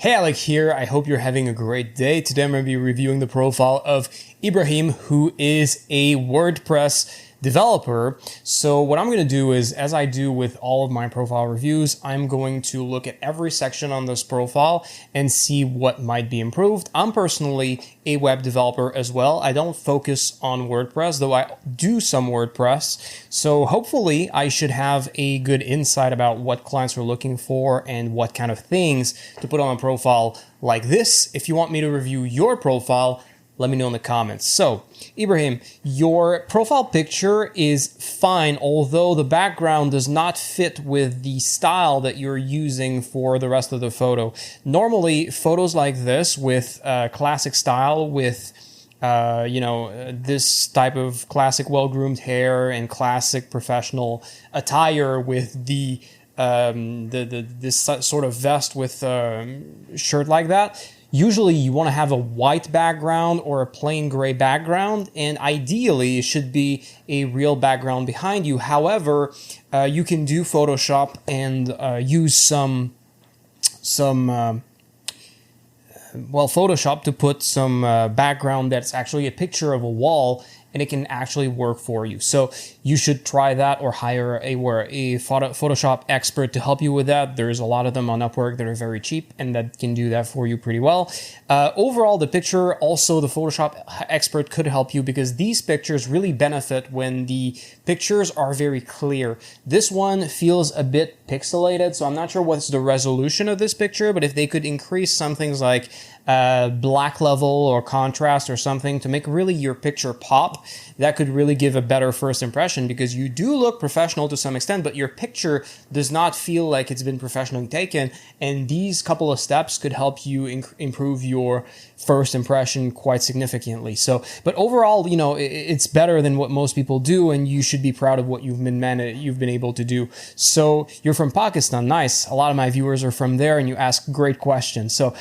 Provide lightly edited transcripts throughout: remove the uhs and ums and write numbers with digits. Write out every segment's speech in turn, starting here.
Hey, Alec here. I hope you're having a great day. Today I'm going to be reviewing the profile of Ibrahim, who is a WordPress developer. So what I'm going to do is, as I do with all of my profile reviews, I'm going to look at every section on this profile and see what might be improved. I'm personally a web developer as well. I don't focus on WordPress, though I do some WordPress. So hopefully I should have a good insight about what clients are looking for and what kind of things to put on a profile like this. If you want me to review your profile, let me know in the comments. So, Ibrahim, your profile picture is fine, although the background does not fit with the style that you're using for the rest of the photo. Normally, photos like this with classic style, with this type of classic well-groomed hair and classic professional attire with this sort of vest with shirt like that. Usually you want to have a white background or a plain gray background, and ideally it should be a real background behind you. However, you can do Photoshop and use Photoshop to put some background that's actually a picture of a wall, and it can actually work for you. So you should try that or hire a Photoshop expert to help you with that. There's a lot of them on Upwork that are very cheap and that can do that for you pretty well. Overall, the picture, also the Photoshop expert could help you because these pictures really benefit when the pictures are very clear. This one feels a bit pixelated, so I'm not sure what's the resolution of this picture, but if they could increase some things like black level or contrast or something to make really your picture pop, that could really give a better first impression, because you do look professional to some extent, but your picture does not feel like it's been professionally taken, and these couple of steps could help you improve your first impression quite significantly. So, but overall, it's better than what most people do, and you should be proud of what you've been able to do. So you're from Pakistan, nice. A lot of my viewers are from there, and you ask great questions. So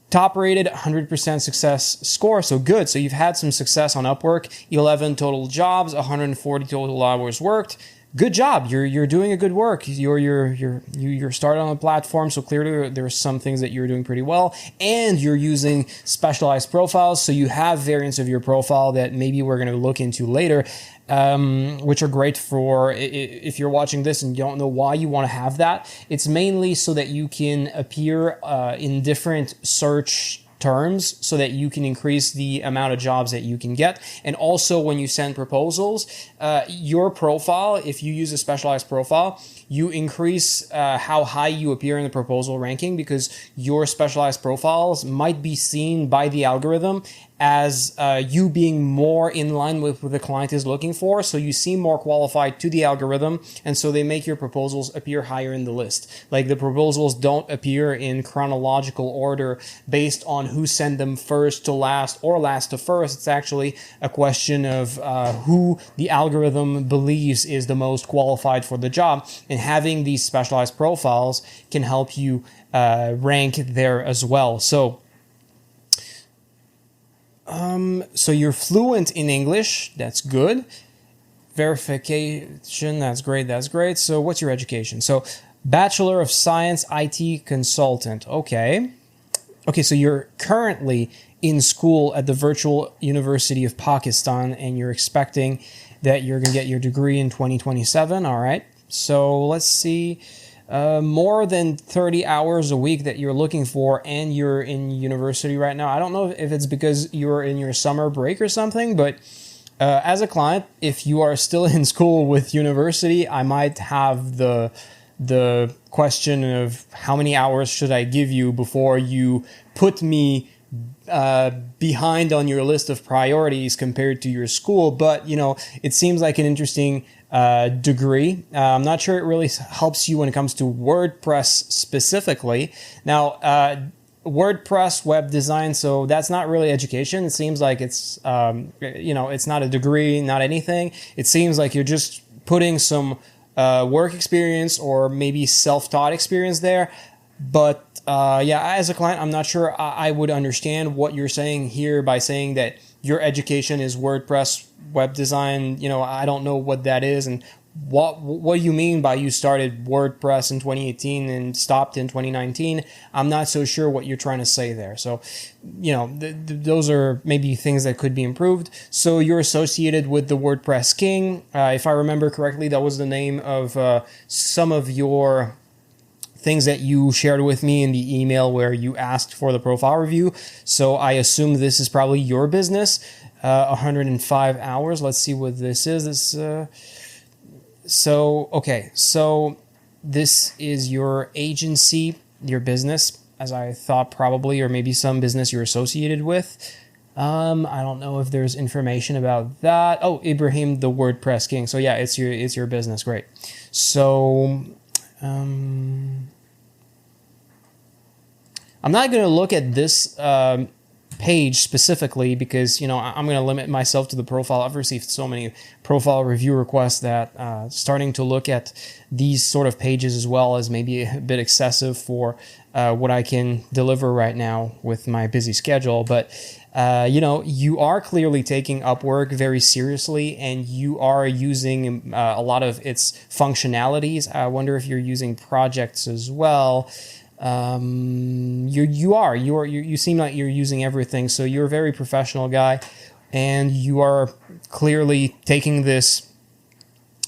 top rated, 100% success score, so good. So you've had some success on Upwork, 11 total jobs, 140 total hours worked. Good job. You're doing a good work. You're started on a platform, so clearly there's some things that you're doing pretty well, and you're using specialized profiles, so you have variants of your profile that maybe we're going to look into later, which are great for if you're watching this and you don't know why you want to have that. It's mainly so that you can appear in different search terms so that you can increase the amount of jobs that you can get. And also when you send proposals, your profile, if you use a specialized profile, you increase how high you appear in the proposal ranking, because your specialized profiles might be seen by the algorithm as you being more in line with what the client is looking for. So you seem more qualified to the algorithm, and so they make your proposals appear higher in the list. Like, the proposals don't appear in chronological order based on who sent them first to last or last to first. It's actually a question of who the algorithm believes is the most qualified for the job, and having these specialized profiles can help you rank there as well. So you're fluent in English, that's good. Verification, that's great. So what's your education? So Bachelor of Science IT Consultant, okay. Okay, so you're currently in school at the Virtual University of Pakistan, and you're expecting that you're going to get your degree in 2027, all right. So let's see. More than 30 hours a week that you're looking for, and you're in university right now. I don't know if it's because you're in your summer break or something, but as a client, if you are still in school with university, I might have the question of how many hours should I give you before you put me behind on your list of priorities compared to your school. But it seems like an interesting degree. I'm not sure it really helps you when it comes to WordPress specifically. Now, WordPress web design, so that's not really education. It seems like it's it's not a degree, not anything. It seems like you're just putting some work experience or maybe self-taught experience there. But as a client, I'm not sure I would understand what you're saying here by saying that your education is WordPress web design. I don't know what that is and what you mean by you started WordPress in 2018 and stopped in 2019. I'm not so sure what you're trying to say there. So, those are maybe things that could be improved. So you're associated with the WordPress King. If I remember correctly, that was the name of some of your things that you shared with me in the email where you asked for the profile review. So I assume this is probably your business. 105 hours. Let's see what this is. So this is your agency, your business, as I thought probably, or maybe some business you're associated with. I don't know if there's information about that. Oh, Ibrahim, the WordPress King. So yeah, it's your business. Great. So, I'm not going to look at this page specifically because, I'm going to limit myself to the profile. I've received so many profile review requests that starting to look at these sort of pages as well as maybe a bit excessive for what I can deliver right now with my busy schedule. But, you are clearly taking Upwork very seriously and you are using a lot of its functionalities. I wonder if you're using projects as well. You seem like you're using everything. So you're a very professional guy and you are clearly taking this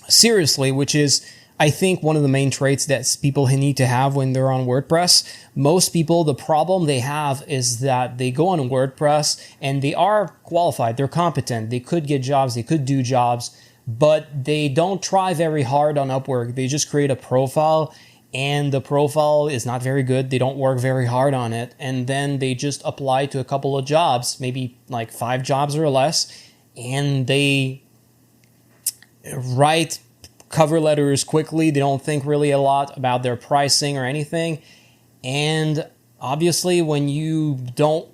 seriously, which is, I think, one of the main traits that people need to have when they're on WordPress. Most people, the problem they have is that they go on WordPress and they are qualified, they're competent, they could get jobs, they could do jobs, but they don't try very hard on Upwork. They just create a profile and the profile is not very good. They don't work very hard on it. And then they just apply to a couple of jobs, maybe like 5 jobs or less, and they write cover letters quickly. They don't think really a lot about their pricing or anything. And obviously, when you don't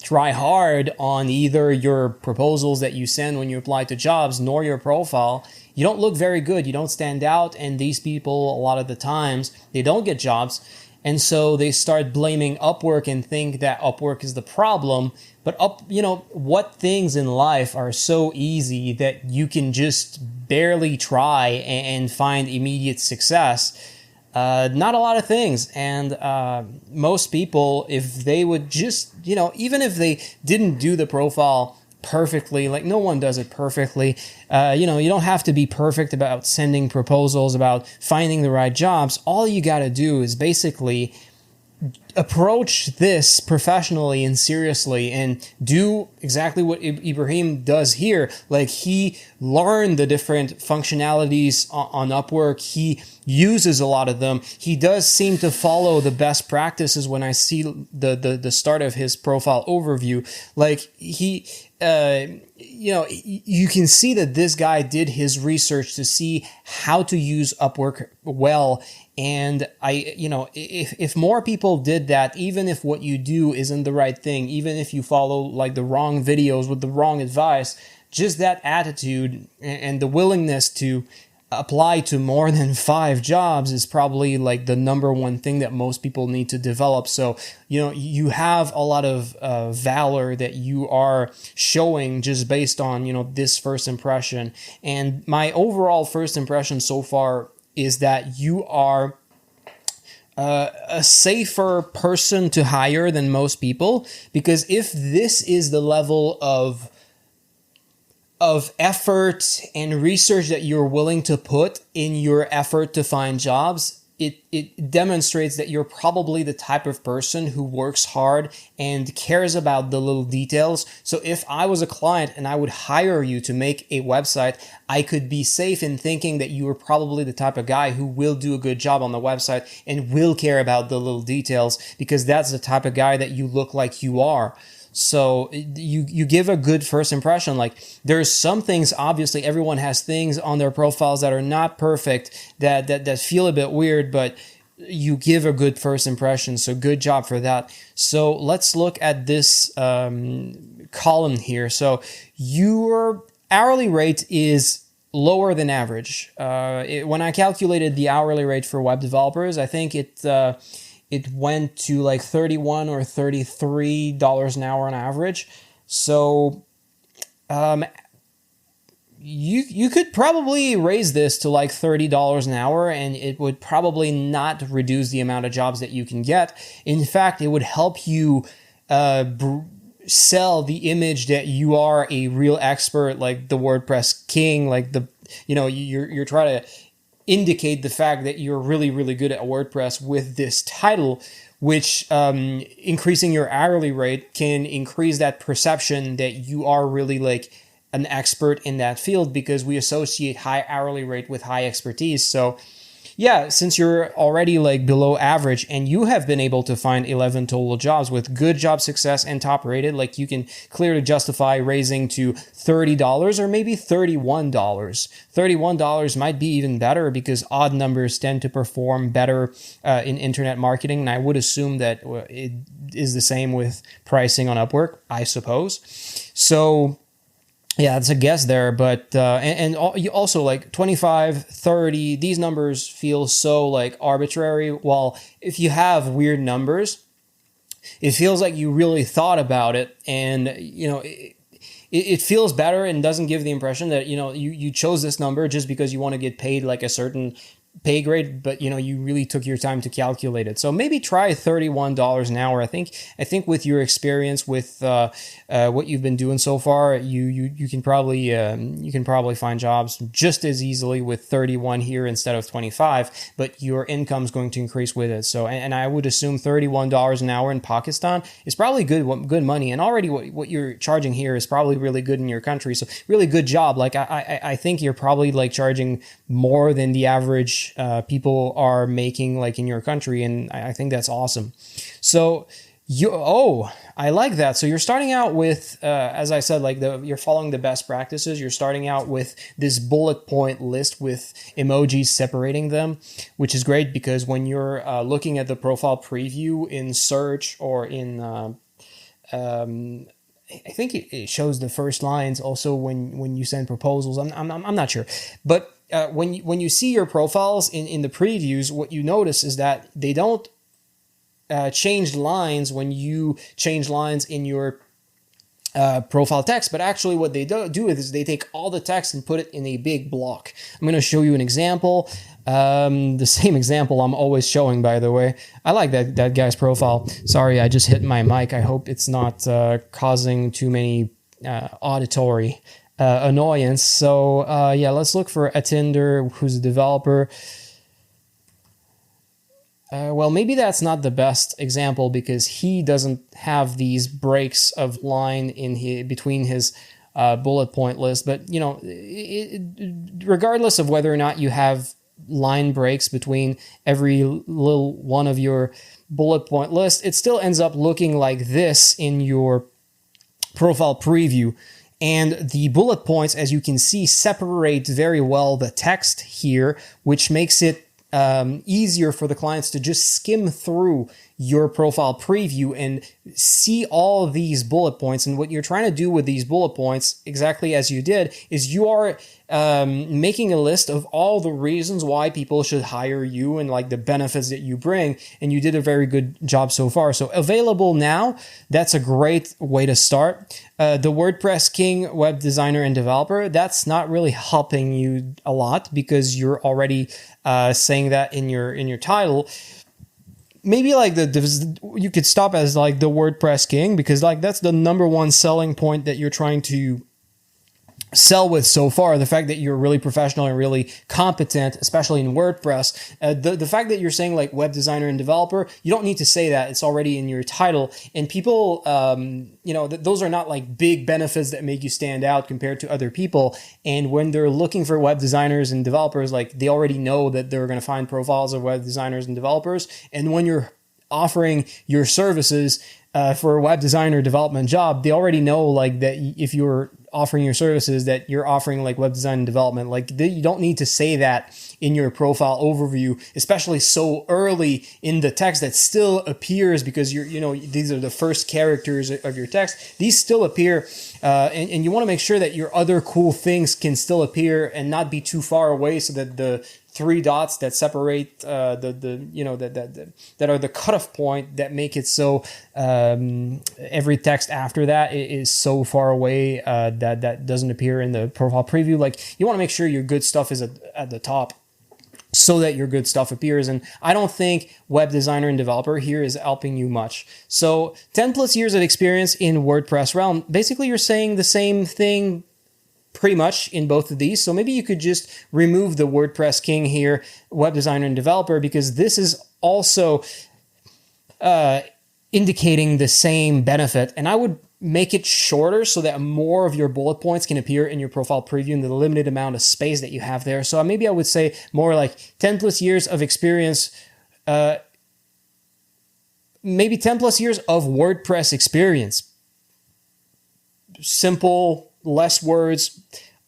try hard on either your proposals that you send when you apply to jobs nor your profile, you don't look very good. You don't stand out. And these people, a lot of the times, they don't get jobs. And so they start blaming Upwork and think that Upwork is the problem. But what things in life are so easy that you can just barely try and find immediate success? Not a lot of things. And most people, if they would just, even if they didn't do the profile perfectly, like no one does it perfectly, you don't have to be perfect about sending proposals, about finding the right jobs. All you got to do is basically approach this professionally and seriously and do exactly what Ibrahim does here. Like, he learned the different functionalities on Upwork. He uses a lot of them. He does seem to follow the best practices when I see the start of his profile overview. Like, he, you can see that this guy did his research to see how to use Upwork well. And if more people did that, even if what you do isn't the right thing, even if you follow like the wrong videos with the wrong advice, just that attitude and the willingness to apply to more than 5 jobs is probably like the number one thing that most people need to develop. So, you have a lot of valor that you are showing just based on, this first impression. And my overall first impression so far is that you are a safer person to hire than most people, because if this is the level of effort and research that you're willing to put in your effort to find jobs, it demonstrates that you're probably the type of person who works hard and cares about the little details. So if I was a client and I would hire you to make a website, I could be safe in thinking that you are probably the type of guy who will do a good job on the website and will care about the little details, because that's the type of guy that you look like you are. So you give a good first impression. Like, there's some things, obviously everyone has things on their profiles that are not perfect, that feel a bit weird, but you give a good first impression. So good job for that. So let's look at this column here. So your hourly rate is lower than average. When I calculated the hourly rate for web developers, I think it went to like $31 or $33 an hour on average. So, you could probably raise this to like $30 an hour, and it would probably not reduce the amount of jobs that you can get. In fact, it would help you sell the image that you are a real expert, like the WordPress king, like you're trying to indicate the fact that you're really, really good at WordPress with this title, which increasing your hourly rate can increase that perception that you are really like an expert in that field, because we associate high hourly rate with high expertise. So yeah, since you're already like below average and you have been able to find 11 total jobs with good job success and top rated, like you can clearly justify raising to $30 or maybe $31. $31 might be even better, because odd numbers tend to perform better in internet marketing. And I would assume that it is the same with pricing on Upwork, I suppose. So yeah, it's a guess there, but you also like 25, 30, these numbers feel so like arbitrary. While if you have weird numbers, it feels like you really thought about it, and it feels better and doesn't give the impression that you chose this number just because you want to get paid like a certain pay grade, but you really took your time to calculate it. So maybe try $31 an hour. I think with your experience with what you've been doing so far, you can probably find jobs just as easily with 31 here instead of 25, but your income is going to increase with it. So and I would assume $31 an hour in Pakistan is probably good money, and already what you're charging here is probably really good in your country. So really good job. Like I think you're probably like charging more than the average people are making like in your country, and I think that's awesome. So I like that. So you're starting out with, as I said, like you're following the best practices. You're starting out with this bullet point list with emojis separating them, which is great, because when you're looking at the profile preview in search or in I think it shows the first lines also when you send proposals. I'm not sure, but when you see your profiles in the previews, what you notice is that they don't change lines when you change lines in your profile text, but actually what they do is they take all the text and put it in a big block. I'm going to show you an example. The same example I'm always showing, by the way. I like that guy's profile. Sorry, I just hit my mic. I hope it's not causing too many auditory annoyance. So yeah, let's look for Atinder, who's a developer. Well, maybe that's not the best example, because he doesn't have these breaks of line between his bullet point list. But regardless of whether or not you have line breaks between every little one of your bullet point list, it still ends up looking like this in your profile preview. And the bullet points, as you can see, separate very well the text here, which makes it easier for the clients to just skim through your profile preview and see all of these bullet points. And what you're trying to do with these bullet points, exactly as you did, is you are making a list of all the reasons why people should hire you and like the benefits that you bring. And you did a very good job so far. So available now, that's a great way to start. The WordPress King, web designer and developer, that's not really helping you a lot, because you're already saying that in your title. Maybe like you could stop as like the WordPress King, because like that's the number one selling point that you're trying to sell with so far. The fact that you're really professional and really competent, especially in WordPress. The fact that you're saying like web designer and developer, you don't need to say that. It's already in your title. And people, those are not like big benefits that make you stand out compared to other people. And when they're looking for web designers and developers, like they already know that they're going to find profiles of web designers and developers. And when you're offering your services for a web designer development job, they already know like that if you're offering your services, that you're offering like web design and development. Like you don't need to say that in your profile overview, especially so early in the text that still appears, because these are the first characters of your text. These still appear, and you want to make sure that your other cool things can still appear and not be too far away, so that the three dots that separate that are the cutoff point that make it so every text after that is so far away that doesn't appear in the profile preview. Like, you want to make sure your good stuff is at the top, so that your good stuff appears. And I don't think web designer and developer here is helping you much. So 10 plus years of experience in WordPress realm, basically you're saying the same thing pretty much in both of these. So maybe you could just remove the WordPress king here, web designer and developer, because this is also indicating the same benefit. And I would make it shorter so that more of your bullet points can appear in your profile preview in the limited amount of space that you have there. So maybe I would say more like 10 plus years of experience, maybe 10 plus years of WordPress experience. Simple, less words,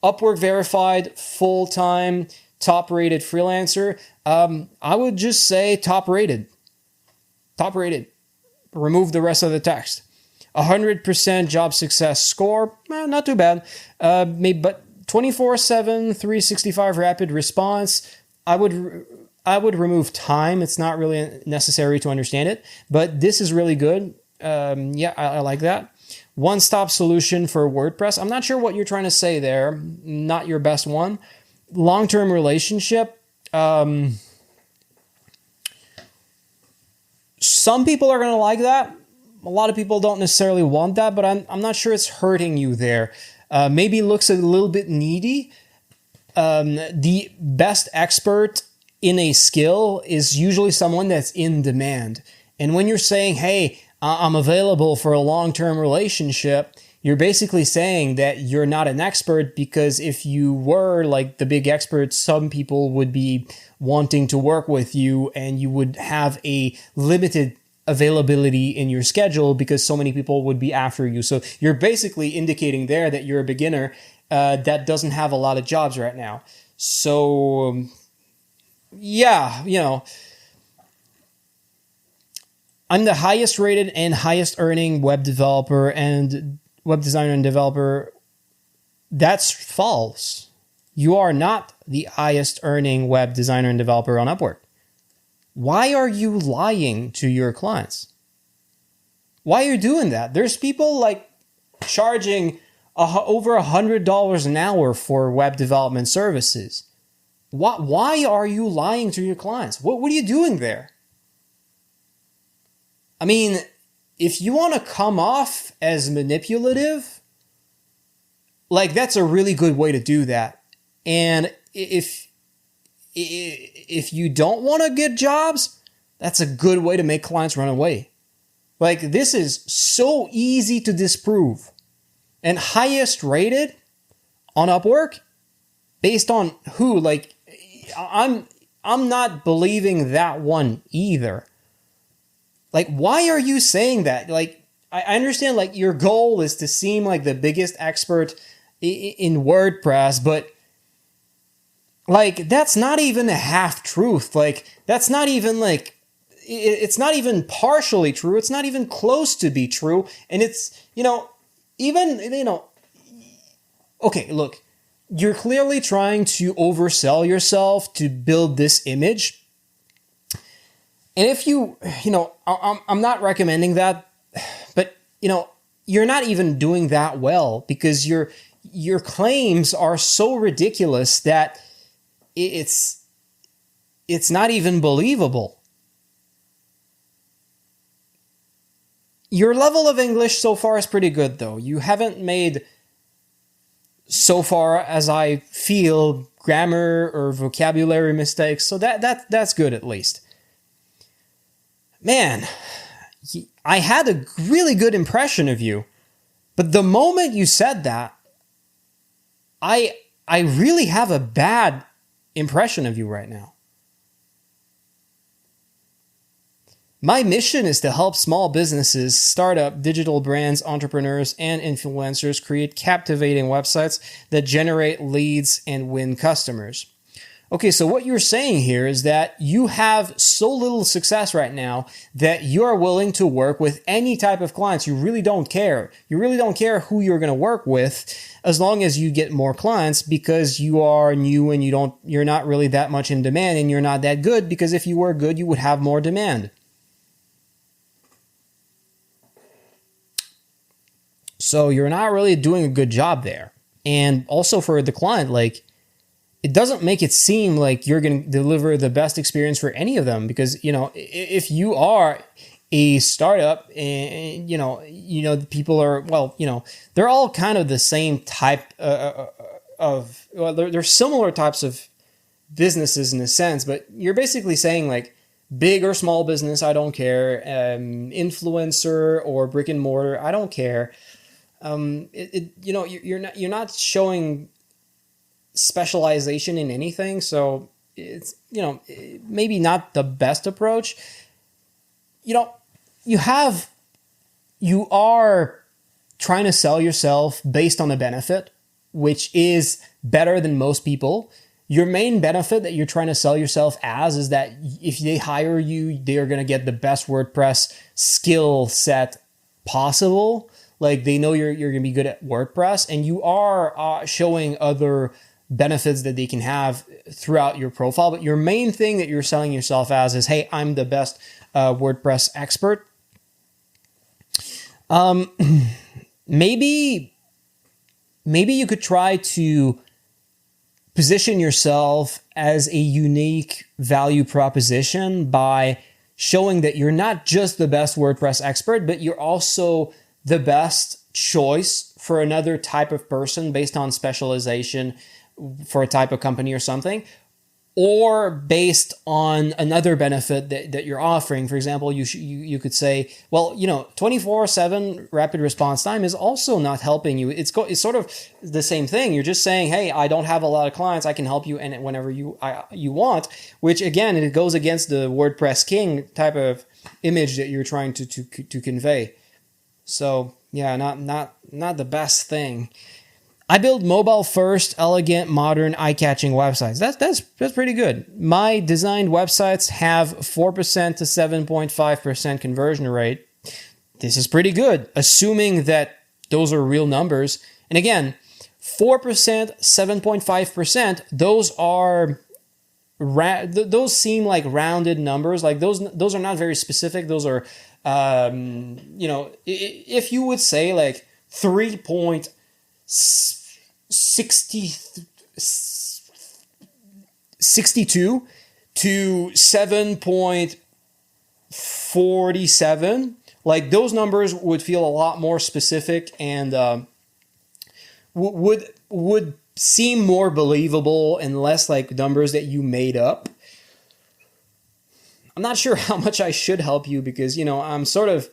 Upwork verified, full-time, top-rated freelancer. I would just say top-rated. Top-rated. Remove the rest of the text. 100% job success score, not too bad. Maybe, but 24/7, 365 rapid response. I would remove time. It's not really necessary to understand it, but this is really good. I like that. One-stop solution for WordPress. I'm not sure what you're trying to say there. Not your best one. Long-term relationship. Some people are going to like that. A lot of people don't necessarily want that, but I'm not sure it's hurting you there. Maybe looks a little bit needy. The best expert in a skill is usually someone that's in demand. And when you're saying, hey, I'm available for a long-term relationship, you're basically saying that you're not an expert, because if you were like the big expert, some people would be wanting to work with you and you would have a limited availability in your schedule because so many people would be after you. So you're basically indicating there that you're a beginner that doesn't have a lot of jobs right now. So I'm the highest rated and highest earning web developer and web designer and developer. That's false. You are not the highest earning web designer and developer on Upwork. Why are you lying to your clients? Why are you doing that? There's people like charging over $100 an hour for web development services. Why are you lying to your clients? What are you doing there? I mean, if you want to come off as manipulative, like, that's a really good way to do that. And if you don't want to get jobs, that's a good way to make clients run away. Like, this is so easy to disprove. And highest rated on Upwork, based on who? Like, I'm not believing that one either. Like, why are you saying that? Like, I understand, like, your goal is to seem like the biggest expert in WordPress, but like, that's not even a half truth. Like, that's not even like, it's not even partially true. It's not even close to be true. And it's, okay, look, you're clearly trying to oversell yourself to build this image. And if I'm not recommending that, but, you're not even doing that well, because your claims are so ridiculous that it's not even believable. Your level of English so far is pretty good, though. You haven't made, so far as I feel, grammar or vocabulary mistakes, so that's good at least. Man, I had a really good impression of you, but the moment you said that, I really have a bad impression of you right now. My mission is to help small businesses, startup, digital brands, entrepreneurs, and influencers create captivating websites that generate leads and win customers. Okay, so what you're saying here is that you have so little success right now that you're willing to work with any type of clients. You really don't care. You really don't care who you're going to work with as long as you get more clients, because you are new and you're not really that much in demand, and you're not that good, because if you were good, you would have more demand. So you're not really doing a good job there. And also for the client, like, it doesn't make it seem like you're going to deliver the best experience for any of them, because, if you are a startup and, people are, well, they're all kind of the same type they're similar types of businesses in a sense, but you're basically saying like big or small business, I don't care. Influencer or brick and mortar, I don't care. You're not showing specialization in anything, so it's maybe not the best approach. You are trying to sell yourself based on a benefit, which is better than most people. Your main benefit that you're trying to sell yourself as is that if they hire you, they are going to get the best WordPress skill set possible. Like, they know you're going to be good at WordPress, and you are showing other benefits that they can have throughout your profile. But your main thing that you're selling yourself as is, hey, I'm the best WordPress expert. Maybe you could try to position yourself as a unique value proposition by showing that you're not just the best WordPress expert, but you're also the best choice for another type of person based on specialization for a type of company or something, or based on another benefit that you're offering. For example, you could say, well, 24/7 rapid response time is also not helping you. It's sort of the same thing. You're just saying, hey, I don't have a lot of clients, I can help you and whenever you want, which again, it goes against the WordPress king type of image that you're trying to convey. So yeah, not the best thing. I build mobile first, elegant, modern, eye-catching websites. That's pretty good. My designed websites have 4% to 7.5% conversion rate. This is pretty good, assuming that those are real numbers. And again, 4%, 7.5%, those seem like rounded numbers. Like those are not very specific. Those are, if you would say like 3.62 to 7.47, like those numbers would feel a lot more specific and would seem more believable and less like numbers that you made up. I'm not sure how much I should help you because, I'm sort of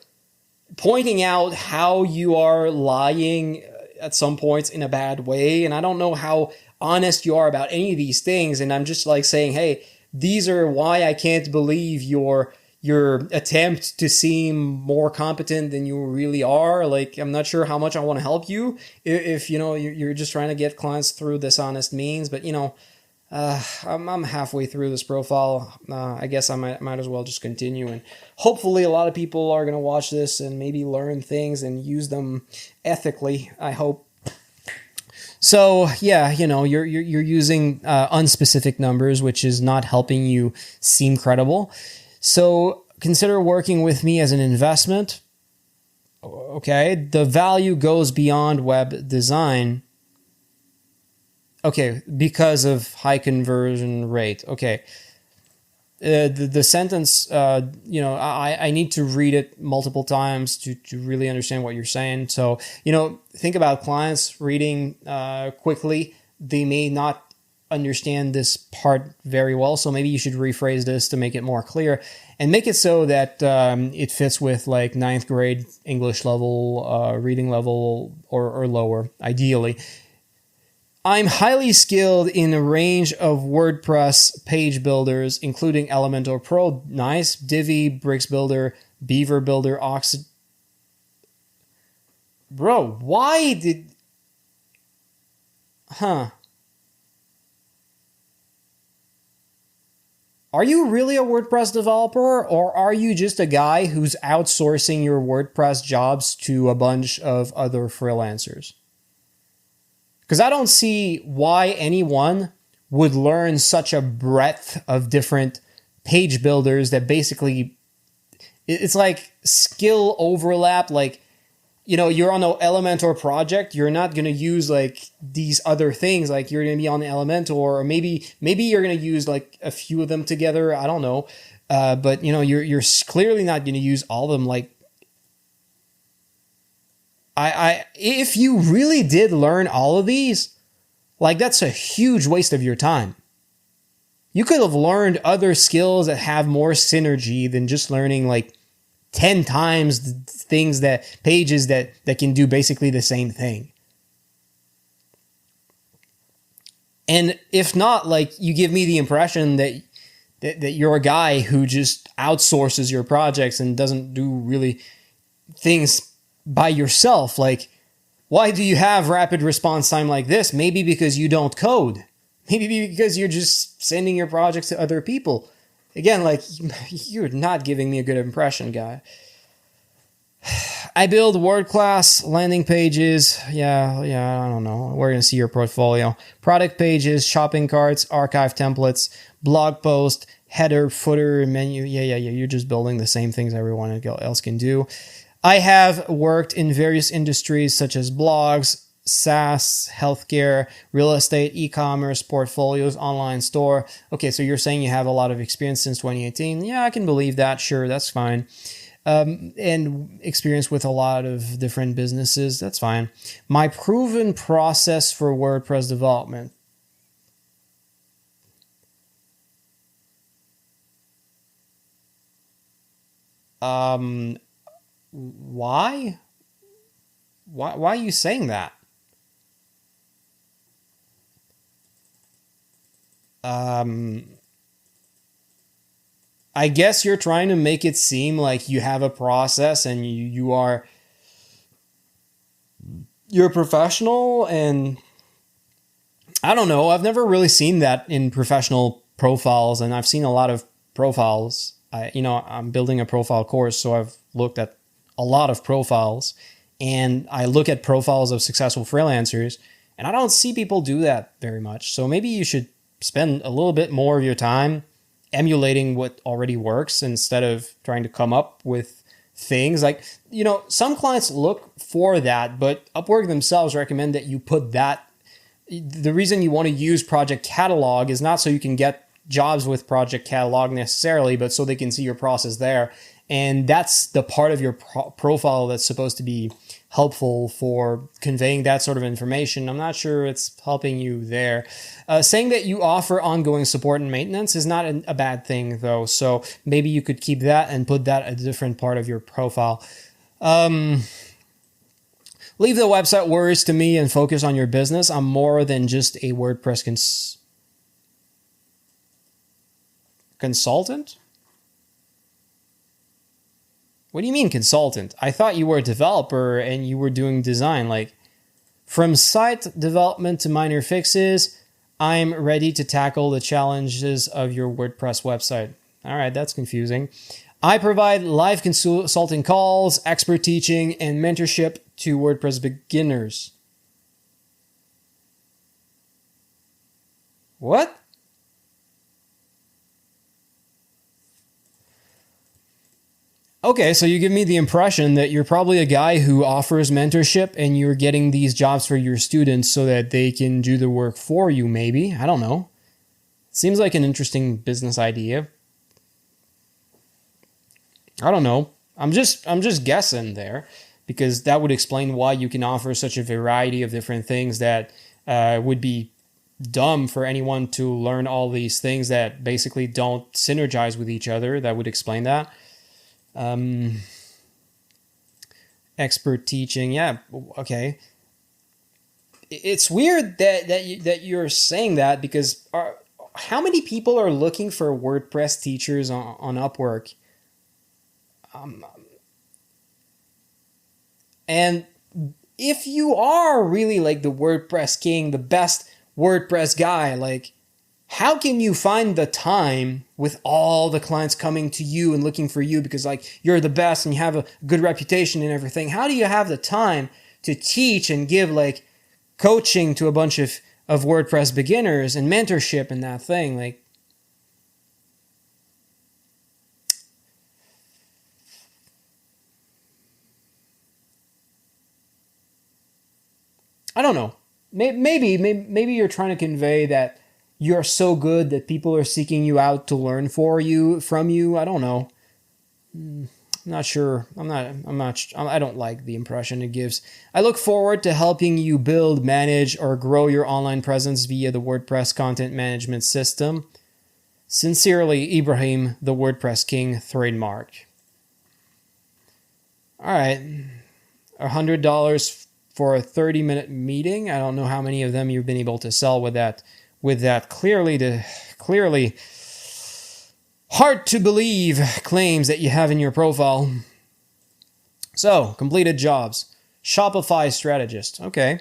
pointing out how you are lying at some points in a bad way. And I don't know how honest you are about any of these things. And I'm just like saying, hey, these are why I can't believe your attempt to seem more competent than you really are. Like, I'm not sure how much I want to help you if you're just trying to get clients through dishonest means. But, I'm halfway through this profile. I guess I might as well just continue. And hopefully a lot of people are going to watch this and maybe learn things and use them ethically, I hope. So yeah, you're using unspecific numbers, which is not helping you seem credible. So consider working with me as an investment. Okay, the value goes beyond web design. Okay, because of high conversion rate. Okay, the sentence, I need to read it multiple times to really understand what you're saying. So, think about clients reading quickly. They may not understand this part very well. So maybe you should rephrase this to make it more clear and make it so that it fits with like 9th grade English level, reading level or lower, ideally. I'm highly skilled in a range of WordPress page builders, including Elementor Pro, nice, Divi, Bricks Builder, Beaver Builder, Bro, why did... are you really a WordPress developer, or are you just a guy who's outsourcing your WordPress jobs to a bunch of other freelancers? Because I don't see why anyone would learn such a breadth of different page builders that basically, it's like skill overlap. Like, you're on an Elementor project, you're not going to use like these other things. Like you're going to be on the Elementor, or maybe you're going to use like a few of them together. I don't know. But you're clearly not going to use all of them. Like if you really did learn all of these, like that's a huge waste of your time. You could have learned other skills that have more synergy than just learning like 10 times the things pages that can do basically the same thing. And if not, like you give me the impression that you're a guy who just outsources your projects and doesn't do really things by yourself. Like, why do you have rapid response time like this? Maybe because you don't code. Maybe because you're just sending your projects to other people. Again, like, you're not giving me a good impression, guy. I build word class landing pages. Yeah, I don't know. We're going to see your portfolio. Product pages, shopping carts, archive templates, blog post, header, footer, menu. Yeah. You're just building the same things everyone else can do. I have worked in various industries such as blogs, SaaS, healthcare, real estate, e-commerce, portfolios, online store. Okay, so you're saying you have a lot of experience since 2018. Yeah, I can believe that. Sure, that's fine. And experience with a lot of different businesses. That's fine. My proven process for WordPress development. Why? Why are you saying that? I guess you're trying to make it seem like you have a process and you're a professional, and I don't know. I've never really seen that in professional profiles, and I've seen a lot of profiles. I'm building a profile course, so I've looked at a lot of profiles, and I look at profiles of successful freelancers, and I don't see people do that very much. So maybe you should spend a little bit more of your time emulating what already works instead of trying to come up with things. Like, some clients look for that, but Upwork themselves recommend that you put that. The reason you want to use Project Catalog is not so you can get jobs with Project Catalog necessarily, but so they can see your process there. And that's the part of your profile that's supposed to be helpful for conveying that sort of information. I'm not sure it's helping you there. Saying that you offer ongoing support and maintenance is not a bad thing, though. So maybe you could keep that and put that at a different part of your profile. Leave the website worries to me and focus on your business. I'm more than just a WordPress consultant. What do you mean consultant? I thought you were a developer and you were doing design. Like, from site development to minor fixes, I'm ready to tackle the challenges of your WordPress website. All right, that's confusing. I provide live consulting calls, expert teaching, and mentorship to WordPress beginners. What? Okay, so you give me the impression that you're probably a guy who offers mentorship and you're getting these jobs for your students so that they can do the work for you, maybe. I don't know. Seems like an interesting business idea. I don't know. I'm just guessing there, because that would explain why you can offer such a variety of different things that would be dumb for anyone to learn all these things that basically don't synergize with each other. That would explain that. Expert teaching. Yeah. Okay. It's weird that you're saying that, because how many people are looking for WordPress teachers on Upwork? And if you are really like the WordPress king, the best WordPress guy, like, how can you find the time with all the clients coming to you and looking for you because like you're the best and you have a good reputation and everything? How do you have the time to teach and give like coaching to a bunch of WordPress beginners and mentorship and that thing? Like, I don't know. Maybe you're trying to convey that you're so good that people are seeking you out to learn from you. I don't know. I'm not sure. I don't like the impression it gives. I look forward to helping you build, manage, or grow your online presence via the WordPress content management system. Sincerely, Ibrahim, the WordPress King, trademark. All right, $100 for a 30-minute meeting. I don't know how many of them you've been able to sell with that. Clearly hard to believe claims that you have in your profile. So, completed jobs. Shopify strategist. Okay.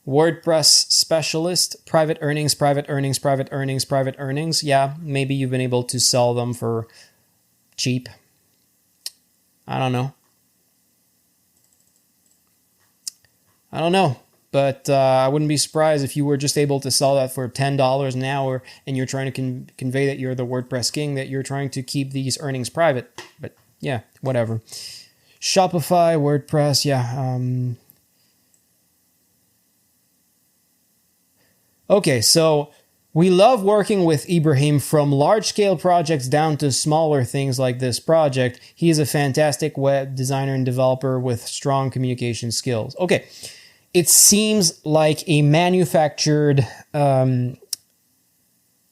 WordPress specialist. Private earnings. Yeah, maybe you've been able to sell them for cheap. I don't know. But I wouldn't be surprised if you were just able to sell that for $10 an hour and you're trying to convey that you're the WordPress king, that you're trying to keep these earnings private. But yeah, whatever. Shopify, WordPress, yeah. Okay, so we love working with Ibrahim from large-scale projects down to smaller things like this project. He is a fantastic web designer and developer with strong communication skills. Okay. It seems like a manufactured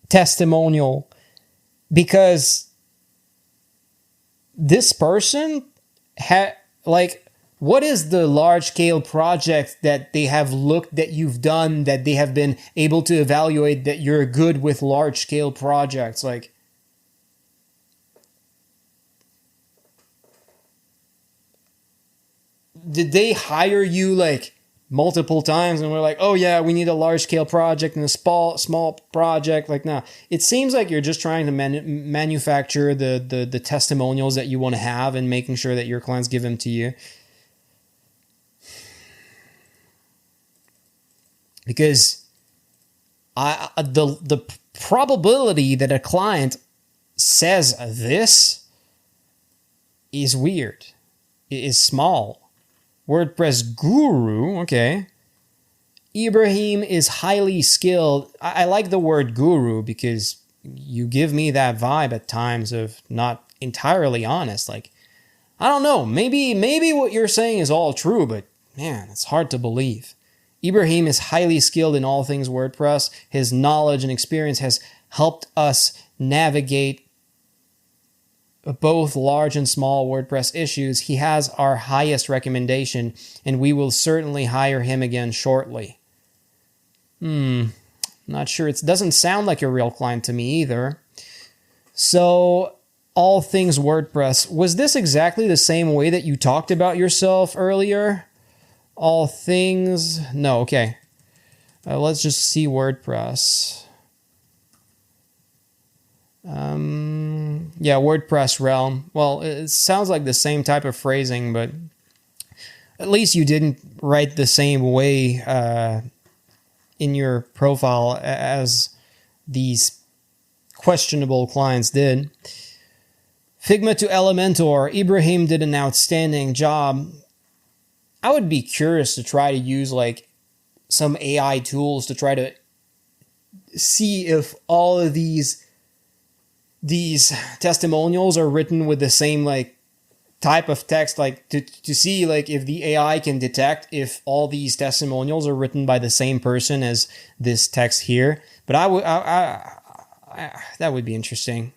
testimonial because this person what is the large scale project that they have looked that you've done that they have been able to evaluate that you're good with large scale projects? Like, did they hire you like multiple times and we're like, oh yeah, we need a large scale project and a small project? Like, no, it seems like you're just trying to manufacture the testimonials that you want to have and making sure that your clients give them to you. Because the probability that a client says this is weird. It is small. WordPress guru, okay. Ibrahim is highly skilled. I like the word guru because you give me that vibe at times of not entirely honest. Like, I don't know, maybe what you're saying is all true, but man, it's hard to believe. Ibrahim is highly skilled in all things WordPress. His knowledge and experience has helped us navigate both large and small WordPress issues. He has our highest recommendation, and we will certainly hire him again shortly. Not sure. It doesn't sound like a real client to me either. So, all things WordPress. Was this exactly the same way that you talked about yourself earlier? All things... No, okay. Let's just see WordPress. Yeah, WordPress realm. Well, it sounds like the same type of phrasing, but at least you didn't write the same way in your profile as these questionable clients did. Figma to Elementor. Ibrahim did an outstanding job. I would be curious to try to use like some AI tools to try to see if all of these testimonials are written with the same like type of text, like to see like if the AI can detect if all these testimonials are written by the same person as this text here. But that would be interesting.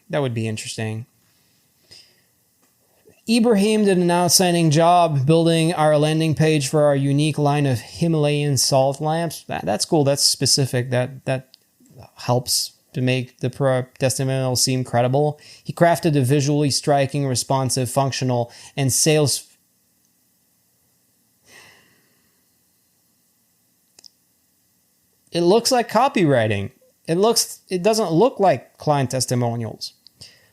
Ibrahim did an outstanding job building our landing page for our unique line of Himalayan salt lamps. That's cool. That's specific. That helps to make the testimonial seem credible. He crafted a visually striking, responsive, functional, and sales... It looks like copywriting. It doesn't look like client testimonials.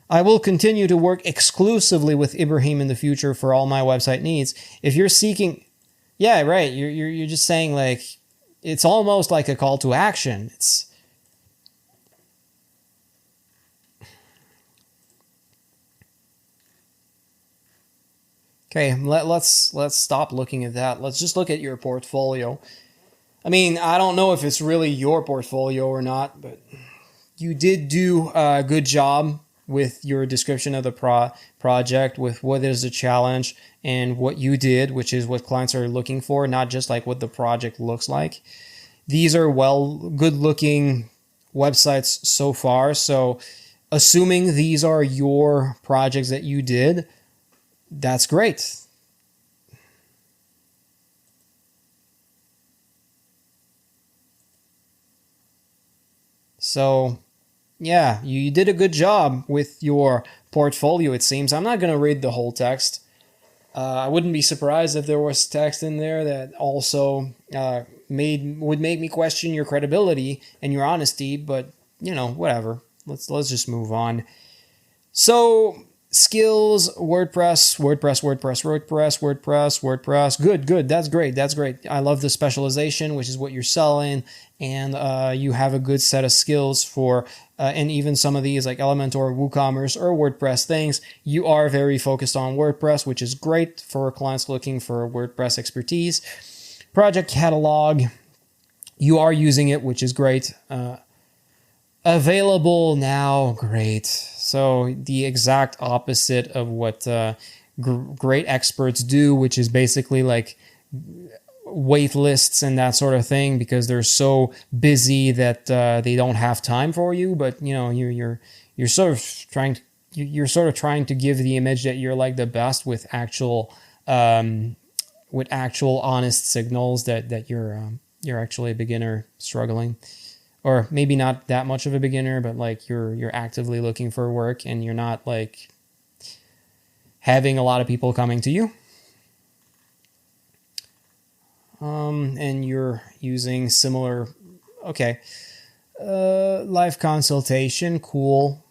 I will continue to work exclusively with Ibrahim in the future for all my website needs. If you're seeking, yeah, right. You're just saying like, it's almost like a call to action. It's okay. Let's stop looking at that. Let's just look at your portfolio. I mean, I don't know if it's really your portfolio or not, but you did do a good job with your description of the project, with what is the challenge and what you did, which is what clients are looking for, not just like what the project looks like. These are good looking websites so far. So assuming these are your projects that you did, that's great. So yeah, you did a good job with your portfolio, it seems. I'm not going to read the whole text. I wouldn't be surprised if there was text in there that also would make me question your credibility and your honesty, but whatever. Let's just move on. So skills, WordPress. Good. That's great. I love the specialization, which is what you're selling, and you have a good set of skills for, and even some of these like Elementor, WooCommerce, or WordPress things. You are very focused on WordPress, which is great for clients looking for WordPress expertise. Project catalog, you are using it, which is great. Available now, great. So the exact opposite of what great experts do, which is basically like wait lists and that sort of thing, because they're so busy that they don't have time for you. But you're sort of trying to give the image that you're like the best with actual honest signals that you're actually a beginner struggling. Or maybe not that much of a beginner, but like you're actively looking for work and you're not like having a lot of people coming to you. And you're using similar, okay. Live consultation, cool.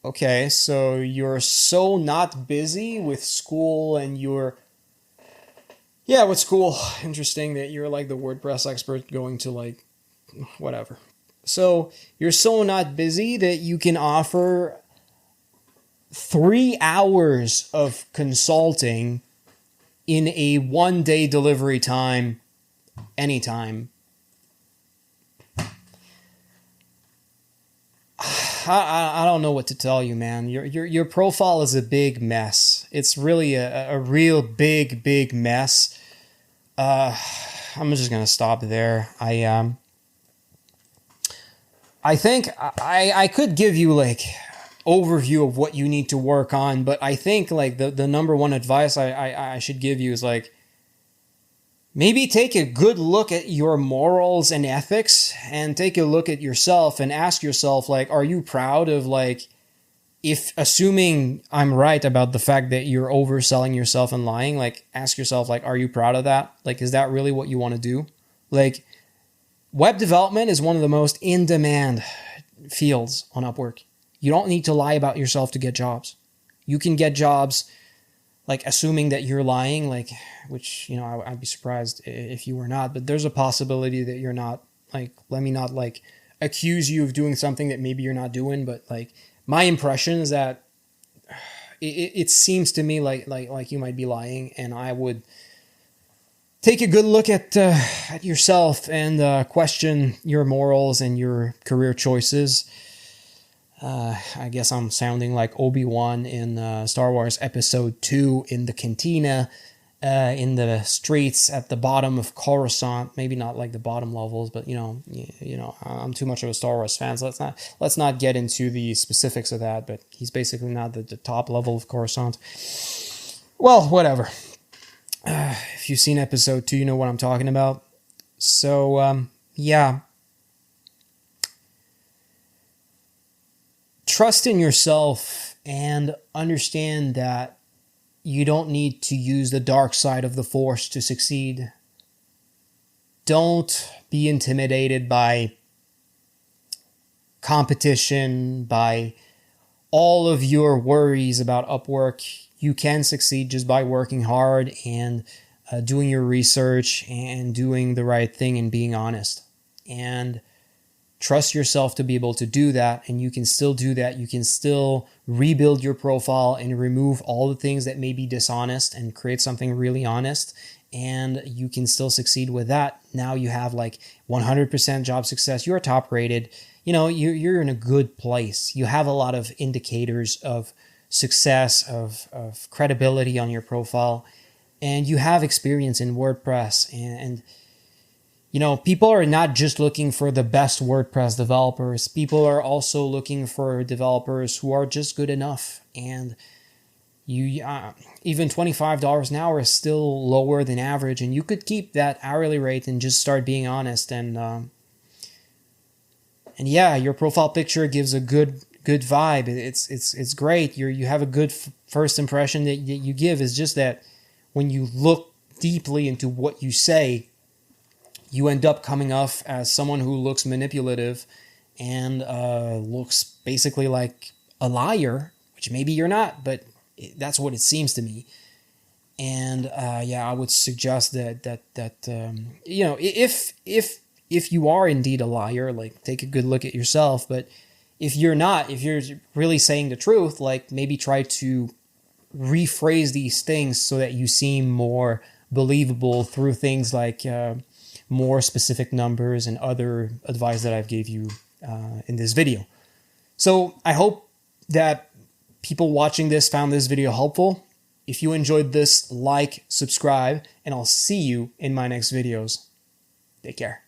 Okay, so you're so not busy with school and with school. Interesting that you're like the WordPress expert going to like, whatever. So you're so not busy that you can offer 3 hours of consulting in a 1-day delivery time, anytime. I don't know what to tell you, man. Your profile is a big mess. It's really a real big mess. I'm just gonna stop there. I think I could give you like overview of what you need to work on, but I think like the number one advice I should give you is like, maybe take a good look at your morals and ethics and take a look at yourself and ask yourself, like, are you proud of, like, if assuming I'm right about the fact that you're overselling yourself and lying, like, ask yourself, like, are you proud of that? Like, is that really what you want to do? Like, web development is one of the most in-demand fields on Upwork. You don't need to lie about yourself to get jobs. You can get jobs, like, assuming that you're lying, like, which, I'd be surprised if you were not, but there's a possibility that you're not. Like, let me not, like, accuse you of doing something that maybe you're not doing, but, like, my impression is that it seems to me like you might be lying, and I would take a good look at yourself and question your morals and your career choices. I guess I'm sounding like Obi-Wan in Star Wars Episode 2 in the cantina, in the streets at the bottom of Coruscant. Maybe not like the bottom levels, but I'm too much of a Star Wars fan, so let's not get into the specifics of that. But he's basically not the top level of Coruscant. Well, whatever. If you've seen Episode 2, you know what I'm talking about. So yeah. Trust in yourself and understand that you don't need to use the dark side of the force to succeed. Don't be intimidated by competition, by all of your worries about Upwork. You can succeed just by working hard and doing your research and doing the right thing and being honest. And trust yourself to be able to do that, and you can still do that. You can still rebuild your profile and remove all the things that may be dishonest and create something really honest, and you can still succeed with that. Now you have like 100% job success. You're top rated. You know, you're in a good place. You have a lot of indicators of success, of credibility on your profile, and you have experience in WordPress. And you know, people are not just looking for the best WordPress developers. People are also looking for developers who are just good enough. And you even $25 an hour is still lower than average. And you could keep that hourly rate and just start being honest. And yeah, your profile picture gives a good vibe. It's great. You have a good first impression that you give. Is just that when you look deeply into what you say, you end up coming off as someone who looks manipulative and looks basically like a liar, which maybe you're not, but that's what it seems to me. And yeah, I would suggest that you know, if you are indeed a liar, like take a good look at yourself. But if you're not, if you're really saying the truth, like maybe try to rephrase these things so that you seem more believable through things like more specific numbers and other advice that I've gave you in this video. So I hope that people watching this found this video helpful. If you enjoyed this, like, subscribe, and I'll see you in my next videos. Take care.